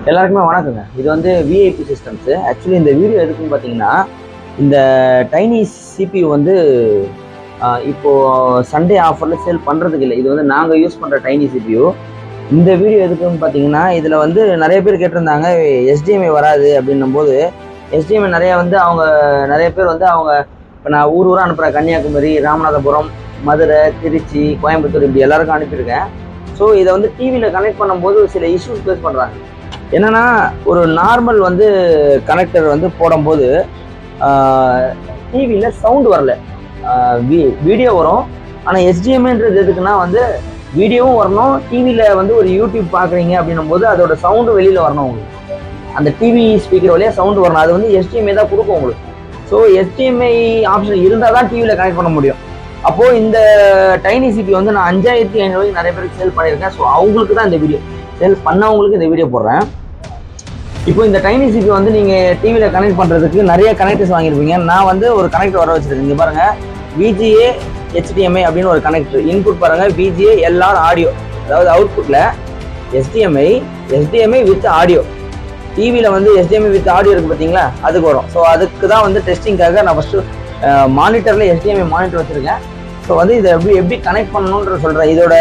எல்லாருக்குமே வணக்கங்க. இது வந்து விஐபி சிஸ்டம்ஸு. ஆக்சுவலி இந்த வீடியோ எதுக்குன்னு பார்த்தீங்கன்னா, இந்த டைனி சிபியூ வந்து இப்போ சண்டே ஆஃபரில் சேல் பண்ணுறதுக்கு இல்லை. இது வந்து நாங்கள் யூஸ் பண்ணுற டைனி சிபியூ. இந்த வீடியோ எதுக்குன்னு பார்த்தீங்கன்னா, இதில் வந்து நிறைய பேர் கேட்டிருந்தாங்க எஸ்டிஎம்ஐ வராது அப்படின்னும் போது, எஸ்டிஎம்ஐ நிறைய பேர் வந்து அவங்க இப்போ நான் ஊராக அனுப்புகிறேன். கன்னியாகுமரி, ராமநாதபுரம், மதுரை, திருச்சி, கோயம்புத்தூர் இப்படி எல்லாருக்கும் அனுப்பியிருக்கேன். ஸோ இதை வந்து டிவியில் கனெக்ட் பண்ணும்போது சில இஷ்யூஸ் ஃபேஸ் பண்ணுறாங்க. என்னன்னா, ஒரு நார்மல் வந்து கனெக்டர் வந்து போடும்போது டிவியில் சவுண்டு வரல, வீடியோ வரும். ஆனால் எஸ்டிஎம்ஐன்றது எதுக்குன்னா வந்து வீடியோவும் வரணும், டிவியில் வந்து ஒரு யூடியூப் பார்க்குறீங்க அப்படின்னும் போது அதோட சவுண்டு வெளியில் வரணும். உங்களுக்கு அந்த டிவி ஸ்பீக்கர் வழியாக சவுண்டு வரணும். அது வந்து எஸ்டிஎம்ஐ தான் கொடுக்கும் உங்களுக்கு. ஸோ எஸ்டிஎம்ஐ ஆப்ஷன் இருந்தால் தான் டிவியில் கனெக்ட் பண்ண முடியும். அப்போது இந்த டைனி சிபி வந்து நான் 5500 நிறைய பேருக்கு சேல் பண்ணியிருக்கேன். ஸோ அவங்களுக்கு தான் இந்த வீடியோ, சேல் பண்ணவங்களுக்கு இந்த வீடியோ போடுறேன். இப்போ இந்த டைனி சிபி வந்து நீங்கள் டிவியில் கனெக்ட் பண்ணுறதுக்கு நிறைய கனெக்டர்ஸ் வாங்கியிருப்பீங்க. நான் வந்து ஒரு கனெக்டர் வர வச்சுருக்கேன். இங்கே பாருங்கள், விஜிஏ HDMI அப்படின்னு ஒரு கனெக்டர். இன்புட் பாருங்கள், விஜிஏ எல்ஆர் ஆடியோ, அதாவது அவுட்புட்டில் எஸ்டிஎம்ஐ வித் ஆடியோ. டிவியில் வந்து எஸ்டிஎம்ஐ வித் ஆடியோ இருக்குது பார்த்தீங்களா, அதுக்கு வரும். ஸோ அதுக்கு தான் வந்து டெஸ்டிங்காக நான் ஃபஸ்ட்டு மானிட்டரில் எஸ்டிஎம்ஐ மானிட்டர் வச்சுருக்கேன். ஸோ வந்து இதை எப்படி கனெக்ட் பண்ணணுன்ற சொல்கிறேன். இதோட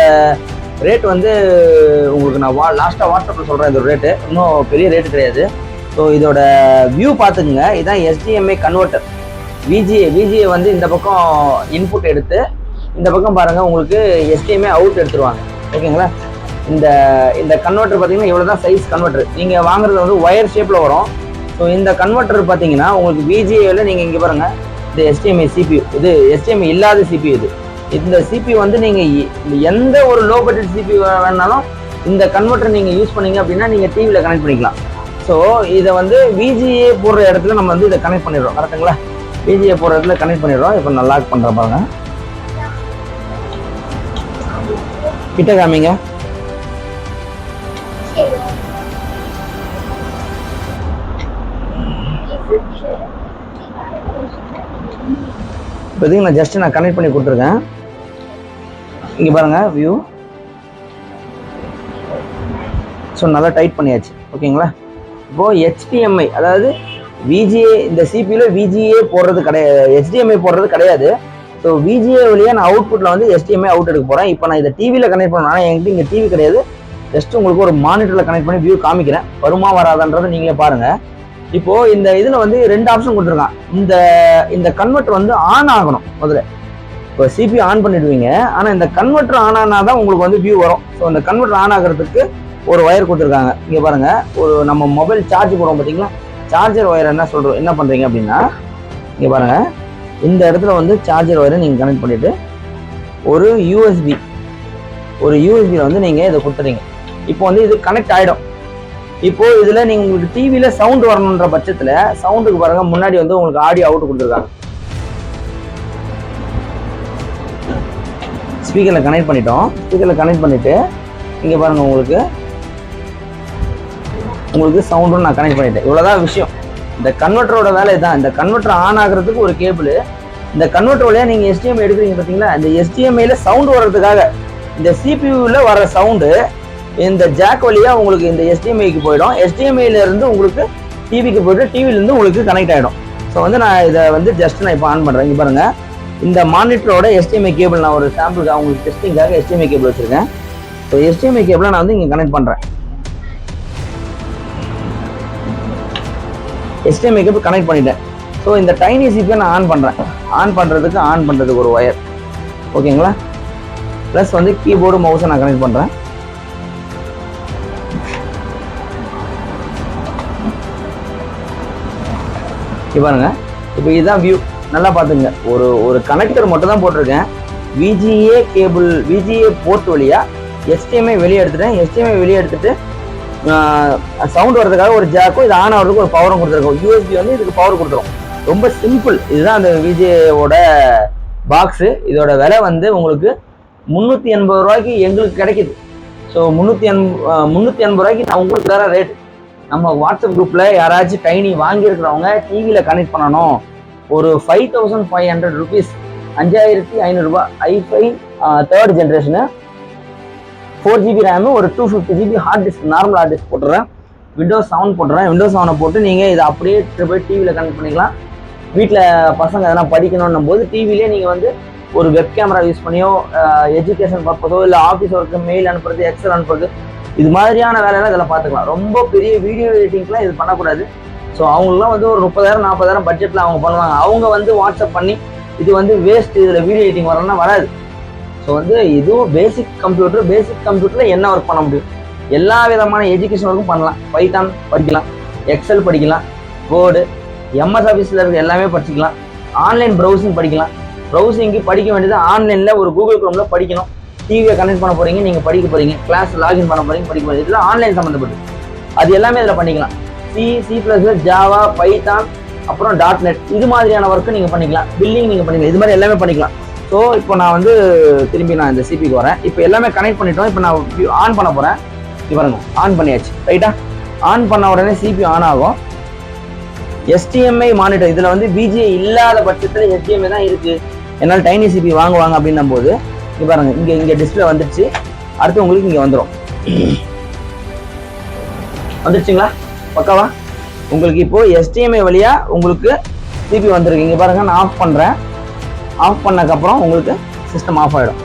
ரேட் வந்து உங்களுக்கு நான் லாஸ்ட்டாக வாட்ஸ்அப்பில் சொல்கிறேன். இதோட ரேட்டு இன்னும் பெரிய ரேட்டு கிடையாது. ஸோ இதோட வியூ பார்த்துக்குங்க. இதுதான் எஸ்டிஎம்ஐ கன்வெர்ட்டர். விஜிஏ வந்து இந்த பக்கம் இன்புட் எடுத்து இந்த பக்கம் பாருங்கள், உங்களுக்கு எஸ்டிஎம்ஐ அவுட் எடுத்துருவாங்க. ஓகேங்களா? இந்த கன்வெர்ட்டர் பார்த்தீங்கன்னா இவ்வளோ தான் சைஸ் கன்வெர்ட்டர். நீங்கள் வாங்குறது வந்து ஒயர் ஷேப்பில் வரும். ஸோ இந்த கன்வெர்ட்டர் பார்த்தீங்கன்னா உங்களுக்கு விஜிஏவில் நீங்கள் இங்கே பாருங்கள், இந்த எஸ்டிஎம்ஐ சிபியூ, இது எஸ்டிஎம்ஐ இல்லாத சிபியூ. இந்த சிபி வந்து நீங்கள் எந்த ஒரு லோ பட்ஜெட் சிபி வேணாலும் இந்த கன்வெர்ட்டர் நீங்கள் யூஸ் பண்ணீங்க அப்படின்னா நீங்கள் டிவியில் கனெக்ட் பண்ணிக்கலாம். ஸோ இதை வந்து விஜிஏ போடுற இடத்துல நம்ம வந்து இதை கனெக்ட் பண்ணிடுறோம். கரெக்டுங்களா? விஜிஏ போடுற இடத்துல கனெக்ட் பண்ணிடுறோம். இப்போ நான் லாக் பண்ணுறேன் பாருங்க. கிட்ட காமிங்க. இப்போதைக்கு நான் ஜஸ்ட் கனெக்ட் பண்ணி கொடுத்துருக்கேன். இங்கே பாருங்கள் வியூ. ஸோ நல்லா டைட் பண்ணியாச்சு. ஓகேங்களா? இப்போது HDMI, அதாவது விஜிஏ, இந்த சிபியில் விஜிஏ போடுறது கிடையாது, HDMI போடுறது கிடையாது. ஸோ விஜிஏ வழியாக நான் அவுட்புட்டில் வந்து HDMI அவுட் எடுக்க போகிறேன். இப்போ நான் இதை டிவியில் கனெக்ட் பண்ணணும். ஆனால் என்கிட்ட இங்கே டிவி கிடையாது. ஜஸ்ட் உங்களுக்கு ஒரு மானிட்டரில் கனெக்ட் பண்ணி வியூ காமிக்கிறேன். வருமா வராதான்றதை நீங்களே பாருங்கள். இப்போது இந்த இதில் வந்து 2 ஆப்ஷன் கொடுத்துருக்கான். இந்த கன்வெர்ட்டர் வந்து ஆன் ஆகணும் முதல்ல. இப்போ சிபி ஆன் பண்ணிடுவீங்க, ஆனால் இந்த கன்வெர்ட்டர் ஆன் ஆனால் தான் உங்களுக்கு வந்து வியூ வரும். ஸோ இந்த கன்வெர்ட்டர் ஆன் ஆகிறதுக்கு ஒரு ஒயர் கொடுத்துருக்காங்க. இங்கே பாருங்கள், ஒரு நம்ம மொபைல் சார்ஜ் போடுவோம் பார்த்தீங்களா, சார்ஜர் ஒயர் என்ன பண்ணுறீங்க அப்படின்னா, இங்கே பாருங்கள், இந்த இடத்துல வந்து சார்ஜர் ஒயரை நீங்கள் கனெக்ட் பண்ணிவிட்டு ஒரு யூஎஸ்பியில் வந்து நீங்கள் இதை கொடுத்துறீங்க. இப்போ வந்து இது கனெக்ட் ஆகிடும். இப்போது இதில் நீங்கள் உங்களுக்கு டிவியில் சவுண்டு வரணுன்ற பட்சத்தில் சவுண்டுக்கு பாருங்கள், முன்னாடி வந்து உங்களுக்கு ஆடியோ அவுட் கொடுத்துருக்காங்க. ஸ்பீக்கரில் கனெக்ட் பண்ணிட்டோம். ஸ்பீக்கரில் கனெக்ட் பண்ணிவிட்டு இங்கே பாருங்கள், உங்களுக்கு சவுண்டும் நான் கனெக்ட் பண்ணிட்டேன். இவ்வளோதான் விஷயம். இந்த கன்வெர்ட்டரோட வேலை தான். இந்த கன்வெர்ட்டர் ஆன் ஆகிறதுக்கு ஒரு கேபிள். இந்த கன்வெர்ட்டர் வழியாக நீங்கள் எஸ்டிஎம்ஐ எடுக்கிறீங்க பார்த்தீங்களா, இந்த எஸ்டிஎம்ஐயில் சவுண்டு வர்றதுக்காக இந்த சிபியூவில் வர சவுண்டு இந்த ஜாக் வழியாக உங்களுக்கு இந்த எஸ்டிஎம்ஐக்கு போயிடும். எஸ்டிஎம்ஐலேருந்து உங்களுக்கு டிவிக்கு போய்ட்டு டிவிலேருந்து உங்களுக்கு கனெக்ட் ஆகிடும். ஸோ வந்து நான் இதை வந்து ஜஸ்ட் நான் இப்போ ஆன் பண்ணுறேன். இங்கே பாருங்கள், இந்த மானிட்டரோட எஸ்டிஎம்ஐ கேபிள் நான் ஒரு சாம்பிளுக்கு உங்களுக்கு டெஸ்டிங்காக எஸ்டிஎம்ஐ கேபிள் வச்சுருக்கேன். ஸோ எஸ்டிஎம்ஐ கேபிளை நான் வந்து இங்கே கனெக்ட் பண்ணுறேன். எஸ்டிஎம்ஐ கேபிள் கனெக்ட் பண்ணிட்டேன். ஸோ இந்த டைனி சிபியை நான் ஆன் பண்ணுறேன். ஆன் பண்ணுறதுக்கு ஒரு ஒயர். ஓகேங்களா? ப்ளஸ் வந்து கீபோர்டு மவுஸை நான் கனெக்ட் பண்ணுறேன். பாருங்க, இப்போ இதுதான் வியூ. நல்லா பார்த்துங்க, ஒரு கனெக்டர் மட்டும் தான் போட்டிருக்கேன். விஜிஏ கேபிள், விஜிஏ போர்ட் வழியா எஸ்டிஎம்ஐ வெளியே எடுத்துட்டேன். எஸ்டிஎம்ஐ வெளியே எடுத்துட்டு சவுண்ட் வர்றதுக்காக ஒரு ஜாக்கும், இது ஆன் ஆகிறதுக்கு ஒரு பவரும் கொடுத்துருக்கோம். யூஎஸ்பி வந்து இதுக்கு பவர் கொடுத்துரும். ரொம்ப சிம்பிள். இதுதான் அந்த விஜிஏவோட பாக்ஸு. இதோட விலை வந்து உங்களுக்கு 380 ரூபாய்க்கு எங்களுக்கு கிடைக்கிது. ஸோ 380 ரூபாய்க்கு நான் உங்களுக்கு தர ரேட். நம்ம வாட்ஸ்அப் குரூப்பில் யாராச்சும் டைனி வாங்கியிருக்கிறவங்க டிவியில் கனெக்ட் பண்ணணும், ஒரு 5500 ருபீஸ், 5500 ரூபாய், i5 3rd generation, 4GB RAM, ஒரு 250GB hard disk, normal hard disk போட்டுறேன். விண்டோஸ் 7 போட்டுறேன். விண்டோஸ் 7 போட்டு நீங்கள் இதை அப்படியே போய் டிவியில் கனெக்ட் பண்ணிக்கலாம். வீட்டில் பசங்க எதனா படிக்கணும்னும் போது டிவிலே நீங்கள் வந்து ஒரு வெப் கேமரா யூஸ் பண்ணியோ எஜுகேஷன் பர்பஸோ இல்லை ஆஃபீஸ் ஒர்க்கு மெயில் அனுப்புறது எக்ஸல் அனுப்புறது இது மாதிரியான வேலையெல்லாம் இதில் பார்த்துக்கலாம். ரொம்ப பெரிய வீடியோ எடிட்டிங்லாம் இது பண்ணக்கூடாது. ஸோ அவங்களுக்குலாம் வந்து ஒரு 30,000 40,000 பட்ஜெட்டில் அவங்க பண்ணுவாங்க. அவங்க வந்து வாட்ஸ்அப் பண்ணி இது வந்து வேஸ்ட், இதில் வீடியோ எடிட்டிங் வரணும்னா வராது. ஸோ வந்து இதுவும் பேசிக் கம்ப்யூட்டரில் என்ன ஒர்க் பண்ண முடியும், எல்லா விதமான எஜுகேஷன் ஒர்க்கும் பண்ணலாம். பைத்தான் படிக்கலாம், எக்ஸல் படிக்கலாம், வேர்டு, எம்எஸ் ஆஃபீஸில் இருக்க எல்லாமே படிச்சிக்கலாம். ஆன்லைன் ப்ரௌசிங் படிக்கலாம். ப்ரௌசிங்க்கு படிக்க வேண்டியது ஆன்லைனில் ஒரு கூகுள் குரோமில் படிக்கணும். டிவியை கனெக்ட் பண்ண போகிறீங்க, நீங்கள் படிக்க போகிறீங்க, கிளாஸ் லாகின் பண்ண போகிறீங்க, படிக்க போகிறீங்க. இதெல்லாம் ஆன்லைன் சம்மந்தப்பட்டு அது எல்லாமே இதில் பண்ணிக்கலாம். C++, ஜாவா, பைத்தான், அப்புறம் .NET இது மாதிரியான ஒர்க்கு நீங்கள் பண்ணிக்கலாம். பில்லிங் நீங்கள் பண்ணிக்கலாம். இது மாதிரி எல்லாமே பண்ணிக்கலாம். ஸோ இப்போ நான் வந்து திரும்பி நான் இந்த சிபிக்கு வரேன். இப்போ எல்லாமே கனெக்ட் பண்ணிட்டோம். இப்போ நான் ஆன் பண்ண போகிறேன். இப்போ பாருங்க, ஆன் பண்ணியாச்சு. ரைட்டா? ஆன் பண்ண உடனே சிபி ஆன் ஆகும். HDMI மானிட்டர் இதில் வந்து BGA இல்லாத பட்சத்தில் HDMI தான் இருக்குது. என்னால் டைனி சிபி வாங்குவாங்க அப்படின்னும் போது இங்கே பாருங்க, இங்கே டிஸ்பிளே வந்துடுச்சு. அடுத்து உங்களுக்கு இங்கே வந்துடும். வந்துடுச்சுங்களா? பக்காவா? உங்களுக்கு இப்போ HDMI வழியா உங்களுக்கு சிபி வந்துருக்கு. இங்கே பாருங்க, நான் ஆஃப் பண்ணுறேன். ஆஃப் பண்ணக்கப்புறம் உங்களுக்கு சிஸ்டம் ஆஃப் ஆகிடும்.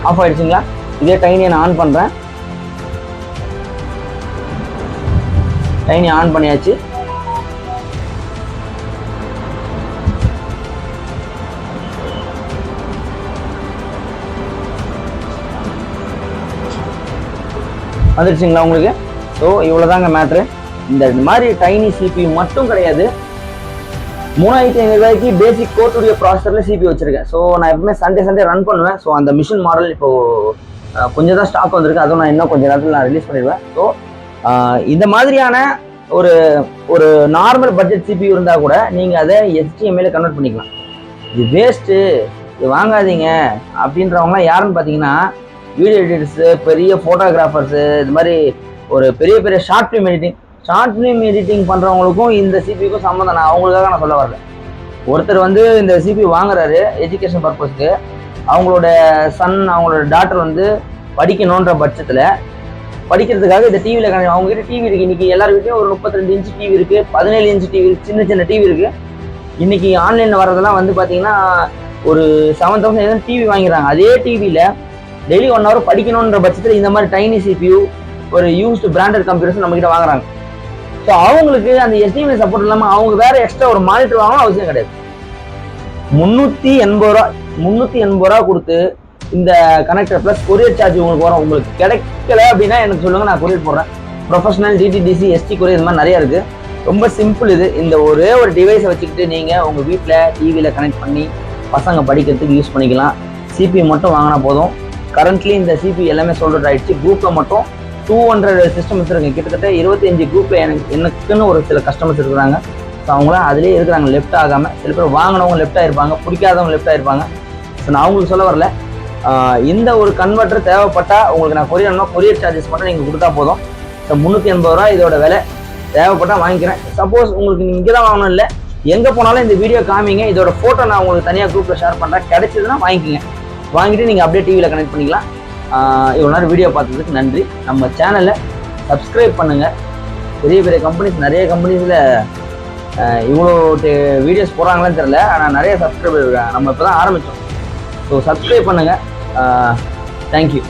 ஆஃப் ஆயிடுச்சுங்களா? இதே டைனியை நான் ஆன் பண்ணுறேன். டைனி ஆன் பண்ணியாச்சு. வந்துருச்சுங்களா உங்களுக்கு? ஸோ இவ்வளோதாங்க மேட்ரு. இந்த மாதிரி டைனி சிபி மட்டும் கிடையாது, 3500 ரூபாய்க்கு பேசிக் கோட்டுடைய ப்ராசஸரில் சிபி வச்சிருக்கேன். ஸோ நான் எப்பவுமே சண்டே ரன் பண்ணுவேன். ஸோ அந்த மிஷின் மாடல் இப்போது கொஞ்சம் தான் ஸ்டாக் வந்திருக்கு. அதுவும் நான் இன்னும் கொஞ்சம் நேரத்தில் நான் ரிலீஸ் பண்ணிடுவேன். ஸோ இந்த மாதிரியான ஒரு நார்மல் பட்ஜெட் சிபி இருந்தால் கூட நீங்கள் அதை HDMI கன்வெர்ட் பண்ணிக்கலாம். இது வேஸ்ட்டு, இது வாங்காதீங்க அப்படின்றவங்களாம் யாருன்னு பார்த்தீங்கன்னா வீடியோ எடிட்டர்ஸு, பெரிய ஃபோட்டோகிராஃபர்ஸு, இது மாதிரி ஒரு பெரிய ஷார்ட் ஃபிலிம் எடிட்டிங் பண்ணுறவங்களுக்கும் இந்த சிபிக்கும் சம்மந்தம். நான் அவங்களுக்காக நான் சொல்ல வரல. ஒருத்தர் வந்து இந்த சிபி வாங்குறாரு எஜுகேஷன் பர்பஸ்க்கு. அவங்களோட சன், அவங்களோட டாட்டர் வந்து படிக்கணுன்ற பட்சத்தில் படிக்கிறதுக்காக இந்த டிவியில் அவங்ககிட்ட டிவி இருக்குது. இன்றைக்கி எல்லார் வீட்லையும் ஒரு 32 இன்ச்சு டிவி இருக்குது, 17 இன்ச்சு டிவி, சின்ன டிவி இருக்குது. இன்றைக்கி ஆன்லைனில் வர்றதெல்லாம் வந்து பார்த்தீங்கன்னா ஒரு 7,000 டிவி வாங்கிடுறாங்க. அதே டிவியில் டெய்லி 1 hour படிக்கணுன்ற பட்சத்தில் இந்த மாதிரி டைனி CPU, ஒரு யூஸ்டு பிராண்டட் கம்ப்யூட்டர்ஸ் நம்மகிட்ட வாங்குறாங்க. ஸோ அவங்களுக்கு அந்த HDMI சப்போர்ட் இல்லாமல் அவங்க வேற எக்ஸ்ட்ரா ஒரு மானிட்டர் வாங்கணும் அவசியம் கிடையாது. 380 ரூபா கொடுத்து இந்த கனெக்டர் ப்ளஸ் கொரியர் சார்ஜ் உங்களுக்கு வரும். உங்களுக்கு கிடைக்கல அப்படின்னா எனக்கு சொல்லுங்க, நான் கொரியர் போடுறேன். ப்ரொஃபஷனல், DTDC, ST கொரியர், இது மாதிரி நிறைய இருக்குது. ரொம்ப சிம்பிள் இது. இந்த ஒரே ஒரு டிவைஸை வச்சுக்கிட்டு நீங்கள் உங்கள் வீட்டில் டிவியில் கனெக்ட் பண்ணி பசங்க படிக்கிறதுக்கு யூஸ் பண்ணிக்கலாம். சிபி மட்டும் வாங்கினா போதும். கரண்ட்லி இந்த சிபி எல்லாமே சோல்ட் அவுட் ஆயிடுச்சு. குரூப்பில் மட்டும் 200 சிஸ்டம் வச்சுருக்கேன். கிட்டத்தட்ட 25 குரூப்பில் எனக்குன்னு ஒரு சில கஸ்டமர்ஸ் இருக்கிறாங்க. ஸோ அவங்களாம் அதிலே இருக்கிறாங்க, லெஃப்ட் ஆகாமல். சில பேர் வாங்கினவங்க லெஃப்ட் ஆகிருப்பாங்க, பிடிக்காதவங்க லெஃப்ட் ஆகிருப்பாங்க. ஸோ நான் அவங்களுக்கு சொல்ல வரல. இந்த ஒரு கன்வெர்ட்டர் தேவைப்பட்டால் உங்களுக்கு நான் கொரியர் சார்ஜஸ் மட்டும் நீங்கள் கொடுத்தா போதும். ஸோ 380 ரூபா இதோட விலை. தேவைப்பட்டால் வாங்கிக்கிறேன். சப்போஸ் உங்களுக்கு நீங்கள் இங்கே தான் வாங்கணும் இல்லை, எங்கே போனாலும் இந்த வீடியோ காமிங்க. இதோட ஃபோட்டோ நான் உங்களுக்கு தனியாக குரூப்பில் ஷேர் பண்ணுறேன். கிடைச்சதுன்னா வாங்கிக்கோங்க. வாங்கிட்டு நீங்கள் அப்படியே டிவியில் கனெக்ட் பண்ணிக்கலாம். இவ்வளோ நேரம் வீடியோ பார்த்ததுக்கு நன்றி. நம்ம சேனலை சப்ஸ்கிரைப் பண்ணுங்கள். பெரிய கம்பெனிஸ், நிறைய கம்பெனிஸில் இவ்வளோ வீடியோஸ் போடுறாங்களான்னு தெரியல, ஆனால் நிறைய சப்ஸ்கிரைபர் இருக்காங்க. நம்ம இப்போ தான் ஆரம்பித்தோம். ஸோ சப்ஸ்கிரைப் பண்ணுங்கள். தேங்க்யூ.